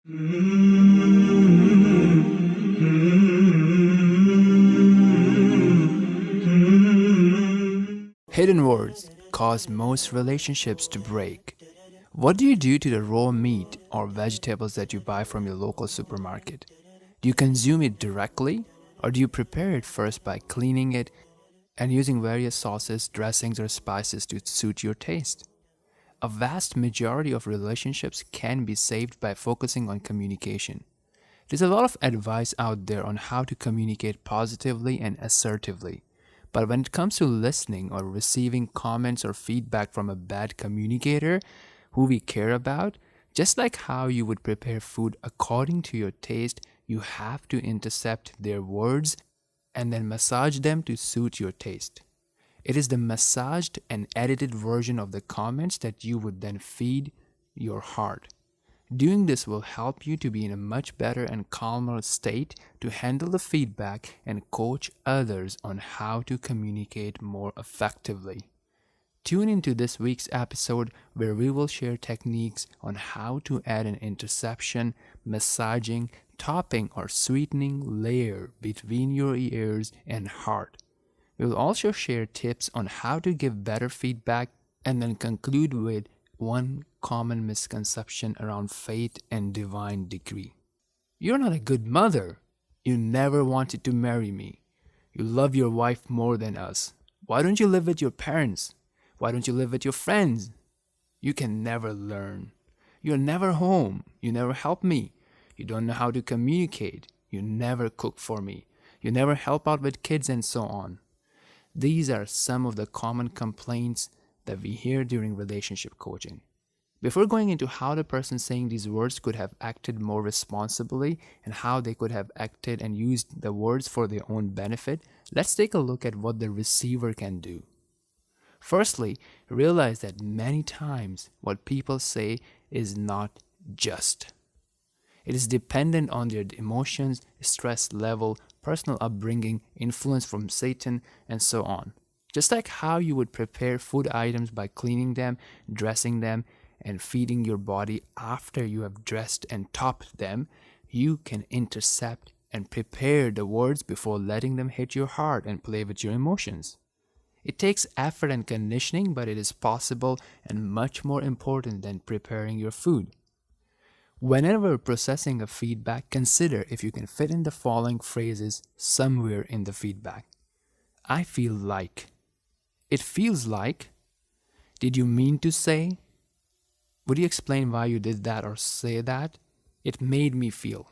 Hidden words cause most relationships to break. What do you do to the raw meat or vegetables that you buy from your local supermarket? Do you consume it directly, or do you prepare it first by cleaning it and using various sauces, dressings, or spices to suit your taste? A vast majority of relationships can be saved by focusing on communication. There's a lot of advice out there on how to communicate positively and assertively. But when it comes to listening or receiving comments or feedback from a bad communicator who we care about, just like how you would prepare food according to your taste, you have to intercept their words and then massage them to suit your taste. It is the massaged and edited version of the comments that you would then feed your heart. Doing this will help you to be in a much better and calmer state to handle the feedback and coach others on how to communicate more effectively. Tune into this week's episode where we will share techniques on how to add an interception, massaging, topping, or sweetening layer between your ears and heart. We will also share tips on how to give better feedback and then conclude with one common misconception around faith and divine decree. You're not a good mother. You never wanted to marry me. You love your wife more than us. Why don't you live with your parents? Why don't you live with your friends? You can never learn. You're never home. You never help me. You don't know how to communicate. You never cook for me. You never help out with kids and so on. These are some of the common complaints that we hear during relationship coaching. Before going into how the person saying these words could have acted more responsibly and how they could have acted and used the words for their own benefit, let's take a look at what the receiver can do. Firstly, realize that many times what people say is not just. It is dependent on their emotions, stress level, personal upbringing, influence from Satan, and so on. Just like how you would prepare food items by cleaning them, dressing them, and feeding your body after you have dressed and topped them, you can intercept and prepare the words before letting them hit your heart and play with your emotions. It takes effort and conditioning, but it is possible and much more important than preparing your food. Whenever processing a feedback, consider if you can fit in the following phrases somewhere in the feedback. I feel like. It feels like. Did you mean to say? Would you explain why you did that or say that? It made me feel.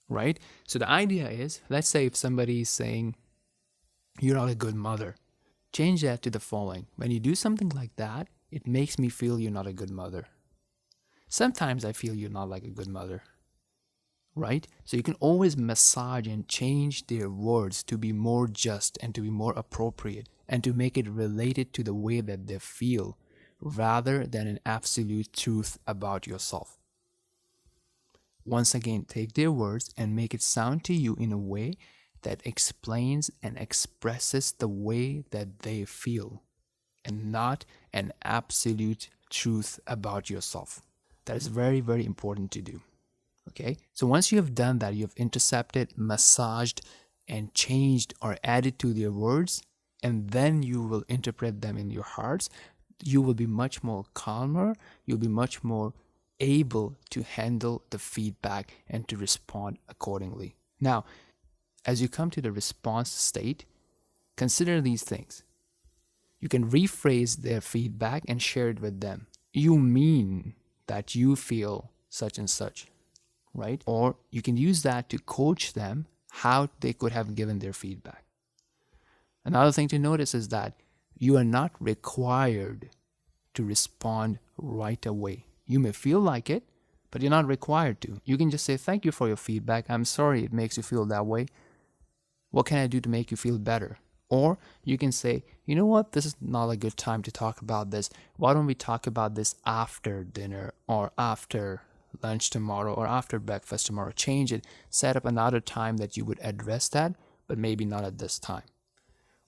Right? So the idea is, let's say if somebody is saying, you're not a good mother, change that to the following. When you do something like that, it makes me feel you're not a good mother. Sometimes I feel you're not like a good mother. Right? So you can always massage and change their words to be more just and to be more appropriate and to make it related to the way that they feel rather than an absolute truth about yourself. Once again, take their words and make it sound to you in a way that explains and expresses the way that they feel and not an absolute truth about yourself. That is very, very important to do. Okay, so once you have done that, you have intercepted, massaged, and changed or added to their words, and then you will interpret them in your hearts, you will be much more calmer, you'll be much more able to handle the feedback and to respond accordingly. Now, as you come to the response state, consider these things. You can rephrase their feedback and share it with them. You mean that you feel such and such. Right? Or you can use that to coach them how they could have given their feedback. Another thing to notice is that you are not required to respond right away. You may feel like it, but you're not required to. You can just say, thank you for your feedback. I'm sorry it makes you feel that way. What can I do to make you feel better? Or you can say, you know what, this is not a good time to talk about this. Why don't we talk about this after dinner or after lunch tomorrow or after breakfast tomorrow? Change it, set up another time that you would address that, but maybe not at this time.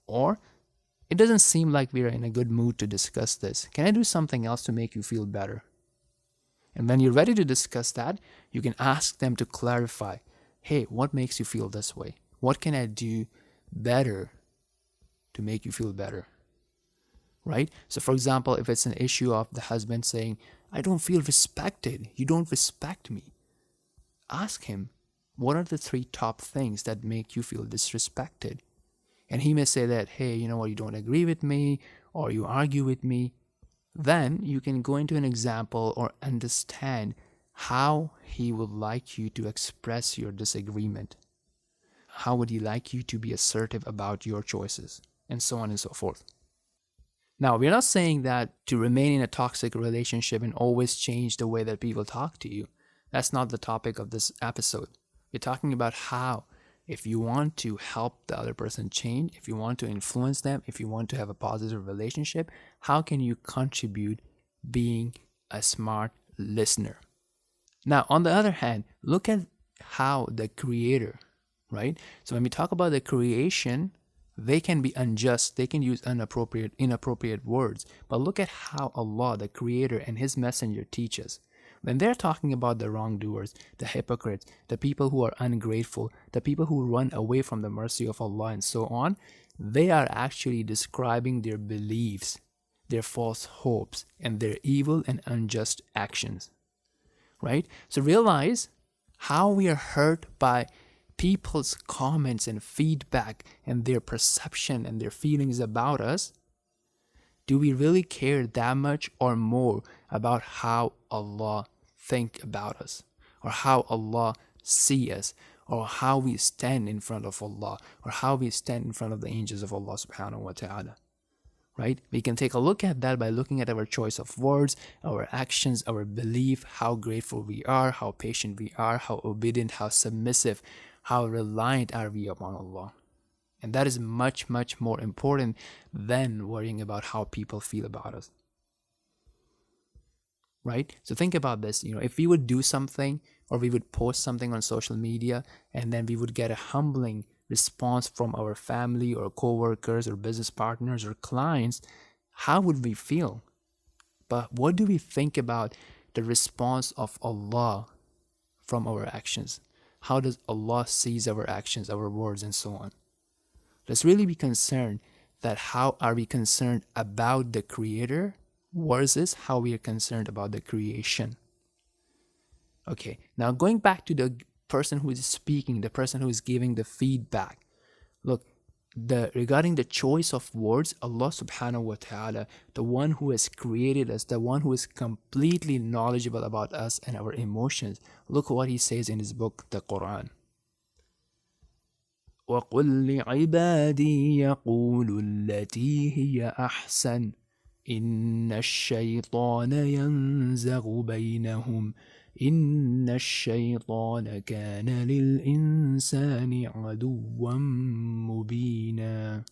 Or it doesn't seem like we're in a good mood to discuss this. Can I do something else to make you feel better? And when you're ready to discuss that, you can ask them to clarify, hey, what makes you feel this way? What can I do better to make you feel better? Right? So for example, if it's an issue of the husband saying, I don't feel respected, you don't respect me, ask him, what are the 3 top things that make you feel disrespected? And he may say that, hey, you know what, you don't agree with me, or you argue with me. Then you can go into an example or understand how he would like you to express your disagreement. How would he like you to be assertive about your choices? And so on and so forth. Now, we're not saying that to remain in a toxic relationship and always change the way that people talk to you. That's not the topic of this episode. We're talking about how, if you want to help the other person change, if you want to influence them, if you want to have a positive relationship, how can you contribute being a smart listener? Now, on the other hand, look at how the creator, right? So when we talk about the creation, they can be unjust, they can use inappropriate words. But look at how Allah, the creator, and his messenger teach us. When they're talking about the wrongdoers, the hypocrites, the people who are ungrateful, the people who run away from the mercy of Allah and so on, they are actually describing their beliefs, their false hopes, and their evil and unjust actions. Right? So realize how we are hurt by people's comments and feedback and their perception and their feelings about us. Do we really care that much or more about how Allah think about us, or how Allah see us, or how we stand in front of Allah, or how we stand in front of the angels of Allah subhanahu wa ta'ala? Right? We can take a look at that by looking at our choice of words, our actions, our belief, how grateful we are, how patient we are, how obedient, how submissive, how reliant are we upon Allah. And that is much, much more important than worrying about how people feel about us. Right? So think about this, if we would do something or we would post something on social media and then we would get a humbling response from our family or co-workers or business partners or clients, how would we feel? But what do we think about the response of Allah from our actions? How does Allah sees our actions, our words, and so on? Let's really be concerned that how are we concerned about the Creator versus how we are concerned about the creation. Okay, now going back to the person who is speaking, the person who is giving the feedback. Look, regarding the choice of words, Allah subhanahu wa ta'ala, the one who has created us, the one who is completely knowledgeable about us and our emotions, look what he says in his book, the Quran. وَقُلْ لِعِبَادِي يَقُولُوا الَّتِي هِيَ أَحْسَنُ إِنَّ الشَّيْطَانَ يَنزَغُ بَيْنَهُمْ إِنَّ الشَّيْطَانَ كَانَ لِلْإِنسَانِ عَدُوًّا مُبِينًا.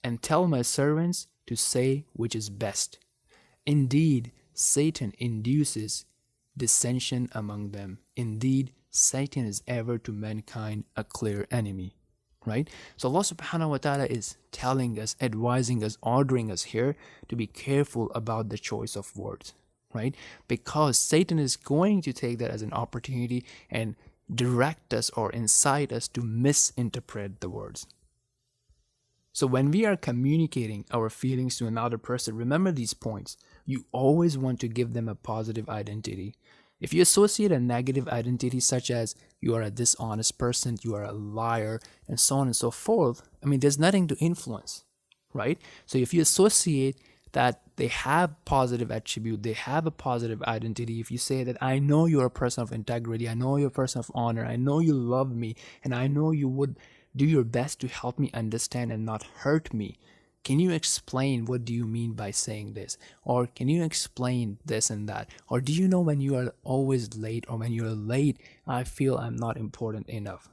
And tell my servants to say which is best. Indeed, Satan induces dissension among them. Indeed, Satan is ever to mankind a clear enemy. Right? So Allah subhanahu wa ta'ala is telling us, advising us, ordering us here to be careful about the choice of words. Right? Because Satan is going to take that as an opportunity and direct us or incite us to misinterpret the words. So when we are communicating our feelings to another person, remember these points. You always want to give them a positive identity. If you associate a negative identity such as you are a dishonest person, you are a liar, and so on and so forth, there's nothing to influence, right? So if you associate that they have positive attribute, they have a positive identity, if you say that I know you're a person of integrity, I know you're a person of honor, I know you love me, and I know you would do your best to help me understand and not hurt me. Can you explain what do you mean by saying this? Or can you explain this and that? Or do you know when you are always late, or when you're late, I feel I'm not important enough?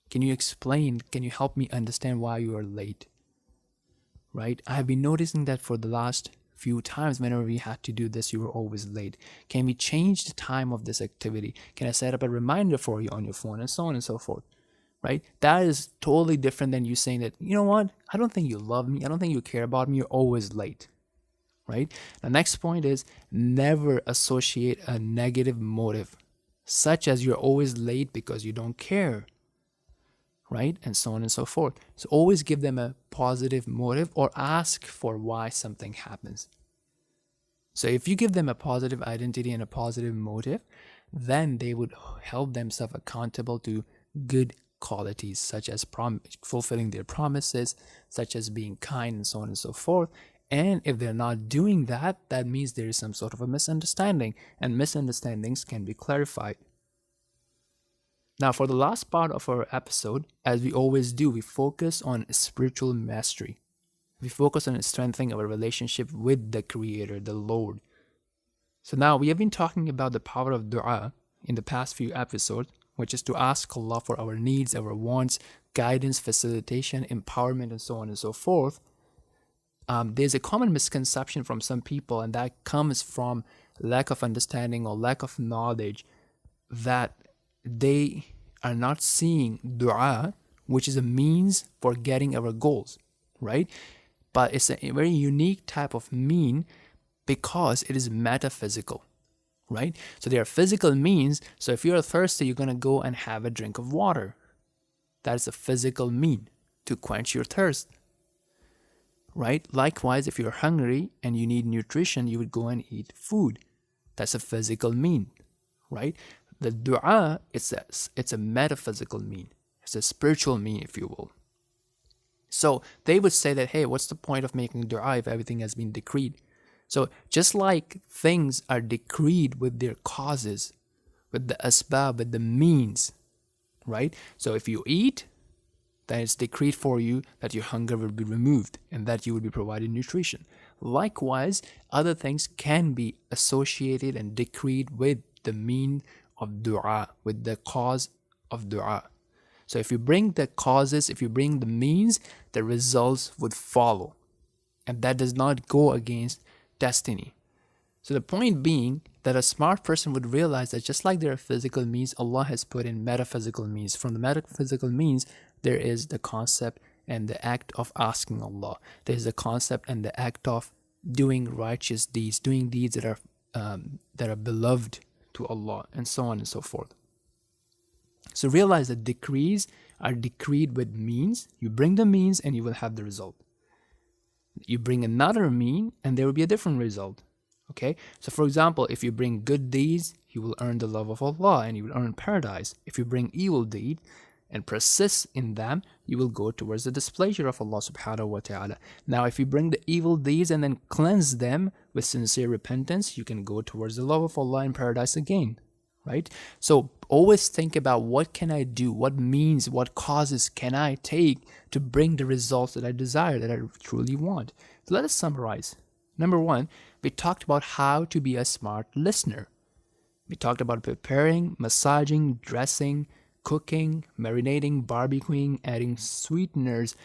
Can you explain? Can you help me understand why you are late? Right? I've been noticing that for the last few times whenever we had to do this, you were always late. Can we change the time of this activity? Can I set up a reminder for you on your phone, and so on and so forth? Right? That is totally different than you saying that, you know what? I don't think you love me. I don't think you care about me. You're always late. right? The next point is never associate a negative motive, such as you're always late because you don't care, right? And so on and so forth. So always give them a positive motive or ask for why something happens. So if you give them a positive identity and a positive motive, then they would help themselves accountable to good qualities such as fulfilling their promises, such as being kind and so on and so forth. And if they're not doing that, that means there is some sort of a misunderstanding, and misunderstandings can be clarified. Now, for the last part of our episode, as we always do, we focus on spiritual mastery. We focus on strengthening our relationship with the Creator, the Lord. So now we have been talking about the power of dua in the past few episodes, which is to ask Allah for our needs, our wants, guidance, facilitation, empowerment, and so on and so forth. There's a common misconception from some people, and that comes from lack of understanding or lack of knowledge, that they are not seeing dua, which is a means for getting our goals, right? But it's a very unique type of mean because it is metaphysical, right? So there are physical means. So if you're thirsty, you're going to go and have a drink of water. That is a physical mean to quench your thirst, right? Likewise, if you're hungry and you need nutrition, you would go and eat food. That's a physical mean, right? The dua, it's a metaphysical mean. It's a spiritual mean, if you will. So they would say that, hey, what's the point of making dua if everything has been decreed? So just like things are decreed with their causes, with the asbab, with the means, right? So if you eat, then it's decreed for you that your hunger will be removed and that you will be provided nutrition. Likewise, other things can be associated and decreed with the mean of dua, with the cause of dua. So if you bring the causes, if you bring the means, the results would follow. And that does not go against destiny. So the point being that a smart person would realize that just like there are physical means, Allah has put in metaphysical means. From the metaphysical means, there is the concept and the act of asking Allah. There is the concept and the act of doing righteous deeds, doing deeds that are beloved to Allah, and so on and so forth. So realize that decrees are decreed with means. You bring the means and you will have the result. You bring another mean and there will be a different result. Okay, so for example, if you bring good deeds, you will earn the love of Allah and you will earn paradise. If you bring evil deed and persist in them, you will go towards the displeasure of Allah subhanahu wa ta'ala. Now, if you bring the evil deeds and then cleanse them with sincere repentance, you can go towards the love of Allah and paradise again, right? So always think about, what can I do? What means, what causes can I take to bring the results that I desire, that I truly want? So let us summarize. Number one, we talked about how to be a smart listener. We talked about preparing, massaging, dressing, cooking, marinating, barbecuing, adding sweeteners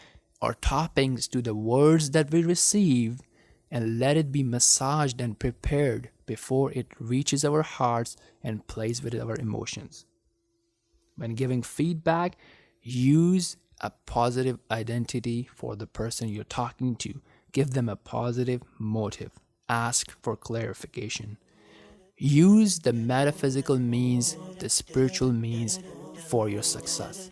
or toppings to the words that we receive, and let it be massaged and prepared before it reaches our hearts and plays with our emotions. When giving feedback, use a positive identity for the person you're talking to. Give them a positive motive. Ask for clarification. Use the metaphysical means, the spiritual means for your success.